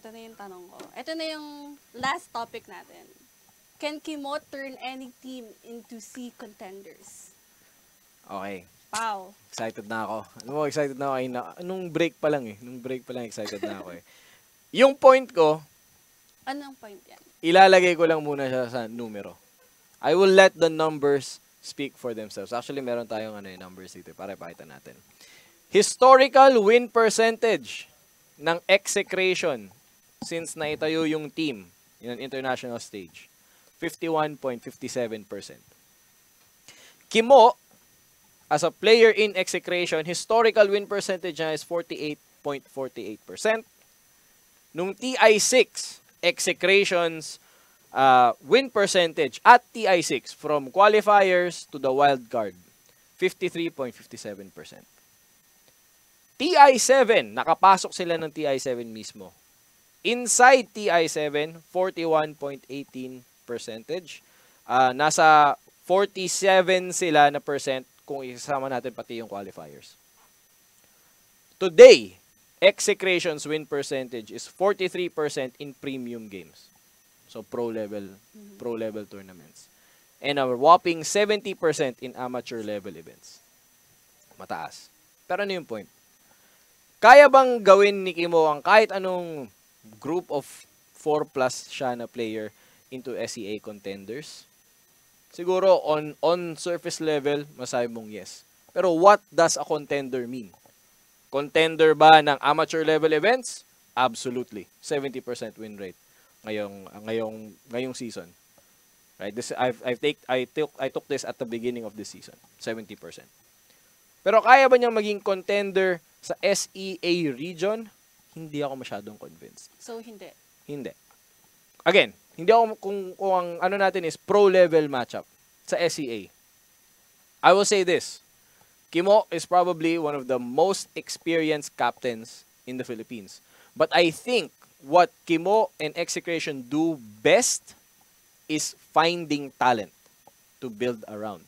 ito na yung tanong ko. Ito na yung last topic natin. Can Kimo turn any team into C contenders? Okay. Wow. Excited na ako. Ano mo, excited na ako kanina. Nung break pa lang eh. Nung break pa lang, excited na ako eh. Yung point ko, Anong point yan? ilalagay ko lang muna siya sa numero. I will let the numbers speak for themselves. Actually, meron tayong numbers dito para ipakita natin. Historical win percentage ng execration since naitayo yung team in an international stage. 51.57%. Kimo, as a player in execration, historical win percentage niya is 48.48%. Nung TI6, execrations win percentage at TI6 from qualifiers to the wild card, 53.57%. TI7, nakapasok sila ng TI7 mismo. Inside TI7, 41.18%. Nasa 47 sila na percent kung isasama natin pati yung qualifiers. Today, execrations win percentage is 43% in premium games. So pro level tournaments. And a whopping 70% in amateur level events. Mataas. Pero ano yung point? Kaya bang gawin ni Kimo ang kahit anong group of 4 plus siya na player into SEA contenders? Siguro on surface level, masabi mong yes. Pero what does a contender mean? Contender ba ng amateur level events? Absolutely. 70% win rate ngayong season. Right? I took this at the beginning of this season. 70%. Pero kaya ba niyang maging contender sa SEA region? Hindi ako masyadong convinced. So, hindi? Hindi. Again, hindi ako kung ang ano natin is pro-level matchup sa SEA. I will say this. Kimo is probably one of the most experienced captains in the Philippines. But I think what Kimo and Execration do best is finding talent to build around.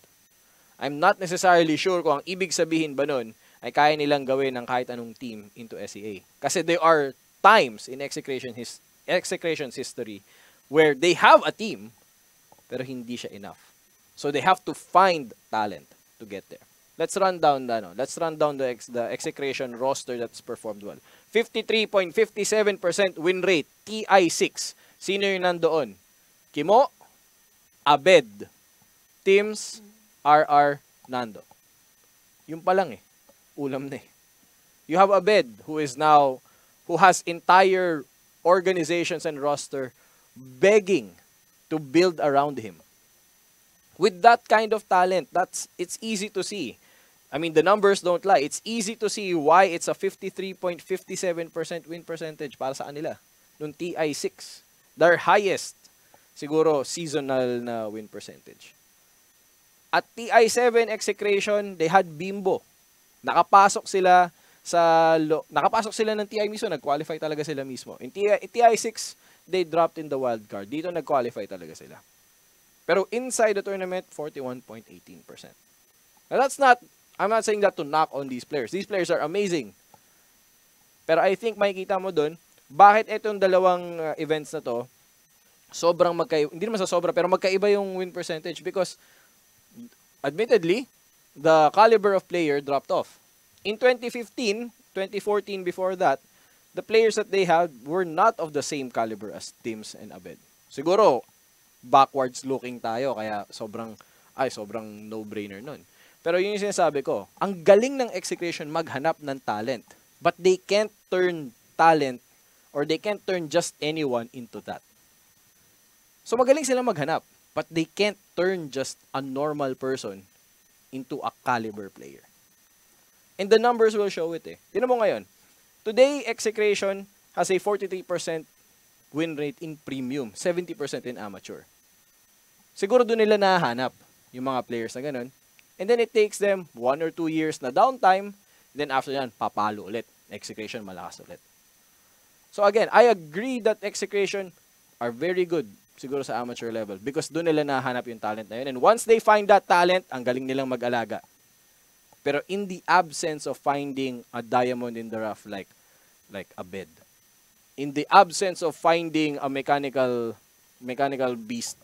I'm not necessarily sure kung ang ibig sabihin ba nun ay kaya nilang gawin ng kahit anong team into SEA. Kasi there are times in Execration's history where they have a team pero hindi siya enough. So they have to find talent to get there. Let's run down the Execration roster that's performed well. 53.57% win rate, TI6. Sino yung nandoon? Kimo, Abed, Teams, RR, Nando. Yung pa lang ulam na You have Abed who has entire organizations and roster begging to build around him. With that kind of talent, it's easy to see. I mean, the numbers don't lie. It's easy to see why it's a 53.57% win percentage para sa kanila. Nung TI6, their highest, siguro, seasonal na win percentage. At TI7 Execration, they had Bimbo. Nakapasok sila ng TI mismo, nag-qualify talaga sila mismo. In TI6, they dropped in the wild card. Dito nag-qualify talaga sila. Pero inside the tournament, 41.18%. Now I'm not saying that to knock on these players. These players are amazing. Pero I think makikita mo dun, bakit itong dalawang events na to, sobrang magkaiba, hindi naman sa sobra, pero magkaiba yung win percentage because, admittedly, the caliber of player dropped off. In 2015, 2014 before that, the players that they had were not of the same caliber as Teams and Abed. Siguro, backwards looking tayo, kaya sobrang no-brainer nun. Pero yun yung sinasabi ko, ang galing ng Execration maghanap ng talent. But they can't turn talent or they can't turn just anyone into that. So magaling sila maghanap, but they can't turn just a normal person into a caliber player. And the numbers will show it Tignan mo ngayon. Today, Execration has a 43% win rate in premium, 70% in amateur. Siguro doon nila nahanap yung mga players na ganun. And then it takes them 1 or 2 years na downtime. Then after yan, papalo ulit. Execration, malakas ulit. So again, I agree that Execration are very good siguro sa amateur level because doon nila nahanap yung talent na yun. And once they find that talent, ang galing nilang mag-alaga. Pero in the absence of finding a diamond in the rough like Abed, in the absence of finding a mechanical beast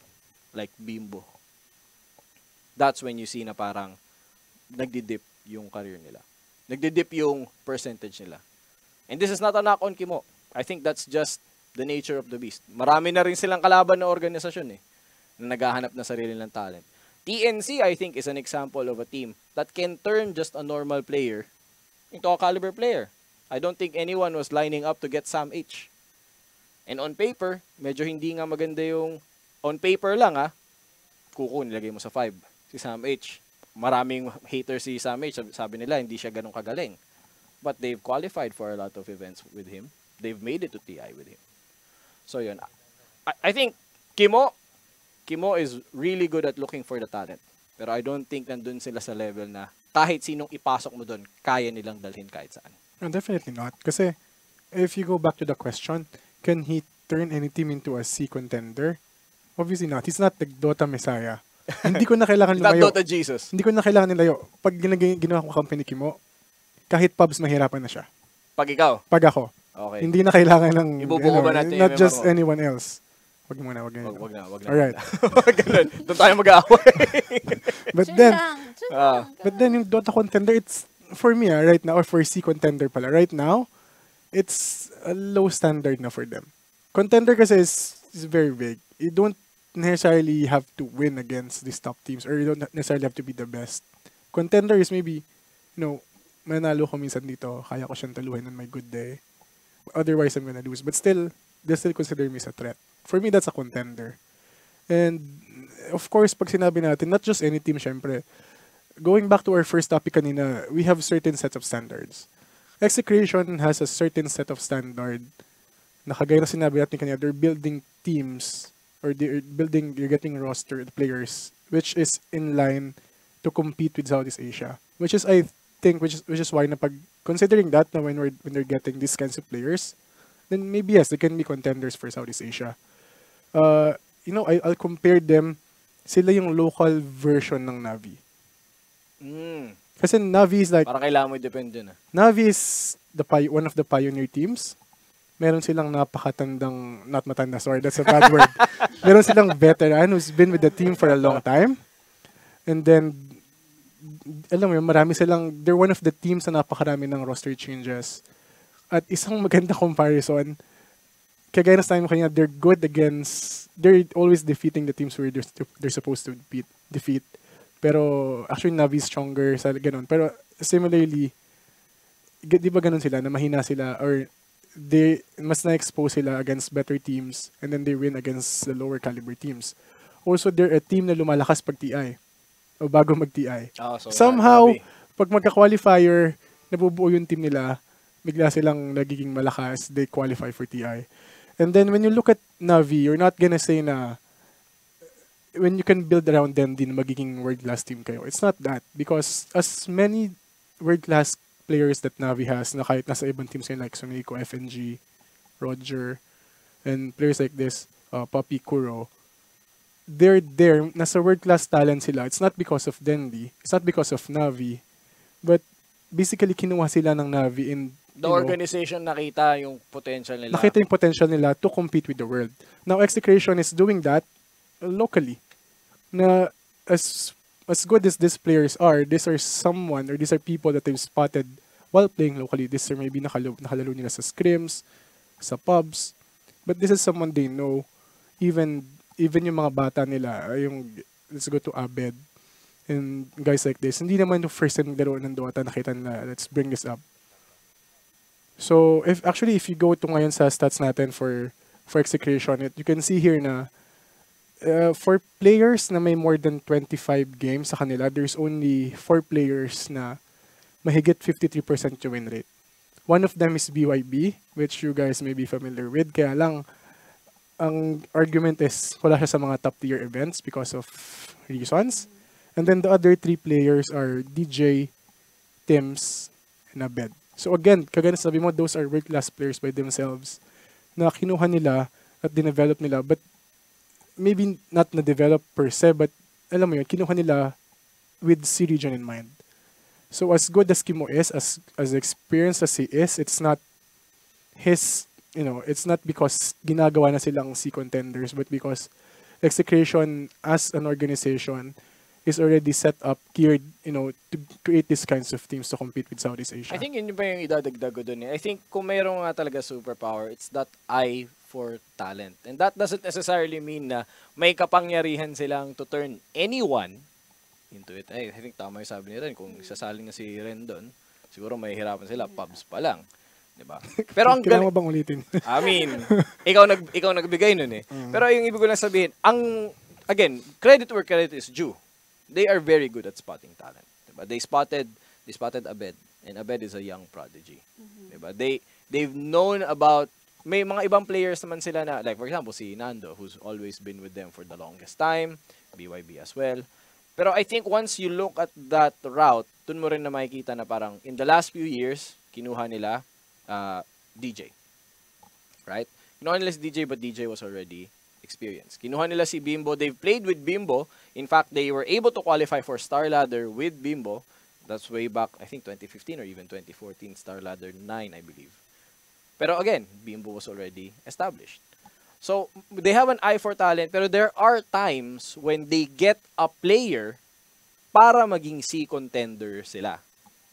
like Bimbo, that's when you see na parang nagdi-dip yung career nila. Nagdi-dip yung percentage nila. And this is not a knock on Kimo. I think that's just the nature of the beast. Marami na rin silang kalaban na organisasyon na naghahanap na sarili ng talent. TNC, I think, is an example of a team that can turn just a normal player into a caliber player. I don't think anyone was lining up to get Sam H. And on paper, medyo hindi nga maganda yung on paper lang Kuko, nilagay mo sa 5. Si Sam H. Maraming haters si Sam H. Sabi nila, hindi siya ganun kagaling. But they've qualified for a lot of events with him. They've made it to TI with him. So yun. I think Kimo is really good at looking for the talent. Pero I don't think nandun sila sa level na kahit sinong ipasok mo doon, kaya nilang dalhin kahit saan. No, definitely not. Kasi if you go back to the question, can he turn any team into a C contender? Obviously not. He's not the Dota Messiah. Hindi ko na kailangan lumayo. Not Dota Jesus. Hindi ko na kailangan nilayo. Pag ginawa ko company Kimo, kahit pubs mahirapan na siya. Pag ikaw? Pag ako. Okay. Hindi na kailangan ng Ibubuo ba natin not yung just MMR mo? anyone else. Wag muna. Wag na. Alright. Ganun. Doon tayo mag-aaway. But then yung Dota contender, it's for me right now, or for C contender pala, right now, it's a low standard na for them. Contender kasi is very big. You don't necessarily have to win against these top teams, or you don't necessarily have to be the best. Contender is maybe, manalo ko minsan dito, kaya ko siyang taluhin on my good day. Otherwise, I'm gonna lose. But still, they still consider me as a threat. For me, that's a contender. And, of course, pag sinabi natin, not just any team, syempre, going back to our first topic kanina, we have certain sets of standards. Execration has a certain set of standard na kagaya na sinabi natin kanina, they're building teams or you're getting roster players which is in line to compete with Southeast Asia. Which is, I think, which is why na pag considering that na when they're getting these kinds of players, then maybe yes, they can be contenders for Southeast Asia. I'll compare them, sila yung local version ng Navi. Kasi Navi is like... Parang kailangan mo i-depend dyan. Navi is one of the pioneer teams. Meron silang napakatandang... Not matanda, sorry, that's a bad word. Meron silang veteran who's been with the team for a long time. And then, alam mo yun, they're one of the teams na napakarami ng roster changes. At isang maganda comparison, kagaya na sabi mo kanina, they're always defeating the teams where they're supposed to defeat. Pero actually Navi is stronger sa ganun. Pero similarly, di ba ganun sila na mahina sila or they mas na-expose sila against better teams and then they win against the lower caliber teams. Also, they're a team na lumalakas pag TI o bago mag-TI. So somehow, Navi, pag magka-qualifier, nabubuo yung team nila, bigla silang nagiging malakas, they qualify for TI. And then when you look at Navi, you're not gonna say na when you can build around them din magiging world-class team kayo. It's not that. Because as many world-class players that Navi has na kahit nasa ibang teams like Suneko, FNG, Roger, and players like this, Papi, Kuro, they're there. Nasa world-class talent sila. It's not because of Dendi. It's not because of Navi. But basically, kinuha sila ng Navi in the organization nakita yung potential nila. Nakita yung potential nila to compete with the world. Now, Execration is doing that locally. Na as good as these players are, these are people that they've spotted while playing locally. These are maybe nakalaro nila sa scrims, sa pubs. But this is someone they know. Even yung mga bata nila, let's go to Abed, and guys like this. Hindi naman yung first time naglaro ng Dota, nakita nila, let's bring this up. So, if you go to ngayon sa stats natin for Execration, you can see here na for players na may more than 25 games sa kanila, there's only 4 players na mahigit 53% yung win rate. One of them is BYB, which you guys may be familiar with. Kaya lang, ang argument is wala siya sa mga top tier events because of reasons. And then the other 3 players are DJ, Tims, and Abed. So again, kagaya sabi mo, those are world-class players by themselves na kinuha nila at dinevelop nila. But maybe not na-develop per se, but alam mo yun, kinuha nila with C region in mind. So as good as Kimo is, as experienced as he is, it's not his it's not because ginagawa na silang C contenders, but because Execration as an organization is already set up, geared, to create these kinds of teams to compete with Southeast Asia. I think yun pa yung idadagdag ko dun eh. I think kung mayroong nga talaga superpower, it's that eye for talent. And that doesn't necessarily mean na may kapangyarihan silang to turn anyone into it. I think tama yung sabi ni Ren. Kung sasaling na si Ren doon, siguro may hirapan sila. Pubs pa lang. Diba? Pero ang Kailangan mo bang ulitin? I mean, ikaw nagbigay nun eh. Pero yung ibig ko lang sabihin, again, credit where credit is due. They are very good at spotting talent. Diba? They spotted Abed, and Abed is a young prodigy. Diba? They've known about, may mga ibang players naman sila na, like for example, si Nando, who's always been with them for the longest time, BYB as well. Pero I think once you look at that route, dun mo rin na makikita na parang in the last few years, kinuha nila DJ. Right? Kinuha nila si DJ, but DJ was already experienced. Kinuha nila si Bimbo. They've played with Bimbo. In fact, they were able to qualify for Star Ladder with Bimbo. That's way back, I think, 2015 or even 2014. Star Ladder 9, I believe. Pero again, Bimbo was already established. So, they have an eye for talent, pero there are times when they get a player para maging C contender sila.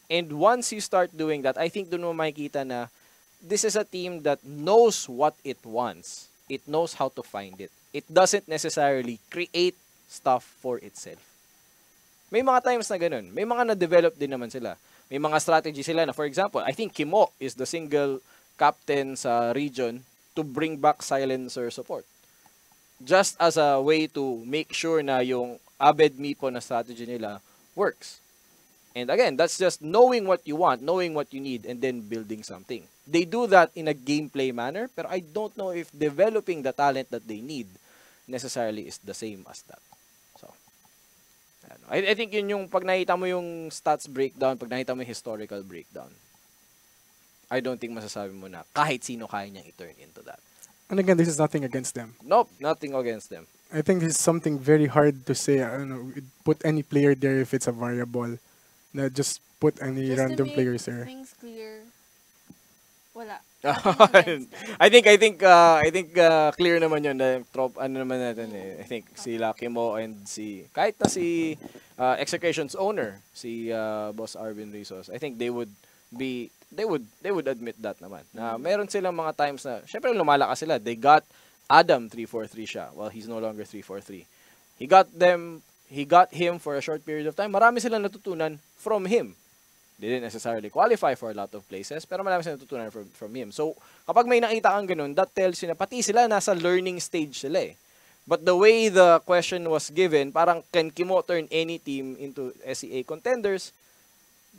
And once you start doing that, I think doon mo makikita na this is a team that knows what it wants. It knows how to find it. It doesn't necessarily create stuff for itself. May mga times na ganun. May mga na-develop din naman sila. May mga strategy sila na, for example, I think Kimo is the single captain sa region to bring back silencer support. Just as a way to make sure na yung Abed Mipo na strategy nila works. And again, that's just knowing what you want, knowing what you need, and then building something. They do that in a gameplay manner, pero I don't know if developing the talent that they need necessarily is the same as that. So, I think yun yung pag nakita mo yung stats breakdown, pag nakita mo yung historical breakdown, I don't think masasabi mo na kahit sino kaya niyang i-turn into that. And again, this is nothing against them. Nope, nothing against them. I think this is something very hard to say. I don't know, put any player there if it's a variable. Na just put any Just random to make players there. things clear, wala. I think clear naman yun na ano naman natin eh. I think sila Kimo and kahit na si Execution's owner, si Boss Arvin Rizos, I think they would admit that naman. Na meron silang mga times na syempre lumalakas sila. They got Adam 343 siya. Well, he's no longer 343. He got him for a short period of time. Marami silang natutunan from him. They didn't necessarily qualify for a lot of places, pero marami silang natutunan from him. So, kapag may nakita kang ganun, that tells you na pati sila nasa learning stage sila eh. But the way the question was given, parang can Kimo turn any team into SEA contenders?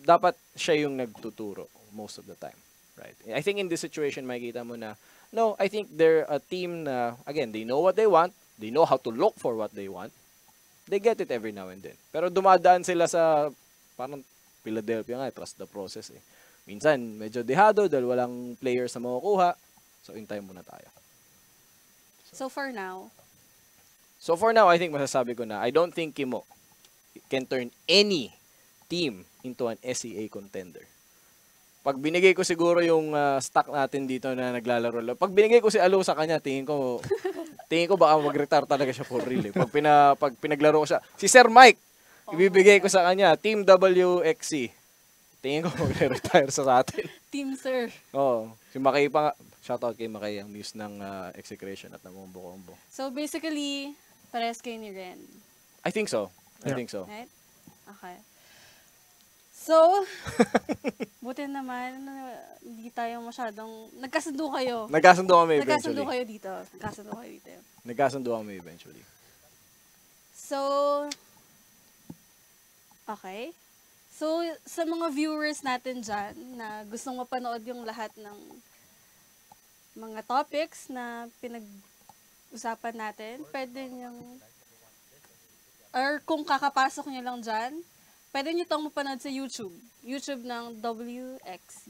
Dapat siya yung nagtuturo most of the time. Right? I think in this situation, makikita mo na, no, I think they're a team na, again, they know what they want, they know how to look for what they want, they get it every now and then. Pero dumadaan sila sa parang Philadelphia nga, trust the process eh. Minsan, medyo dehado dahil walang players na makukuha. So, hintayin muna tayo. So for now, I think masasabi ko na, I don't think Kimo can turn any team into an SEA contender. Pag binigay ko siguro yung stock natin dito na naglalaro, pag binigay ko si Alo sa kanya, tingin ko baka mag-retire talaga siya for real eh. Pag pinaglaro ko siya, si Sir Mike, ibibigay ko sa kanya, Team WXC. Tingin ko mag-retire sa atin. Team Sir. Oo. Si Makay pa nga, shoutout kay Makay, ang muse ng Execration at ng Combo. So basically, parehas kayo ni Ren. I think so. Yeah. Right? Okay. So, buti naman, hindi tayo masyadong, nagkasundo kayo. Nagkasundo kami eventually. Nagkasundo kami eventually. So, okay. So, sa mga viewers natin dyan na gustong mapanood yung lahat ng mga topics na pinag-usapan natin, pwede niyong, or kung kakapasok niyo lang dyan, pwede nyo itong mapanood sa YouTube. YouTube ng WXC.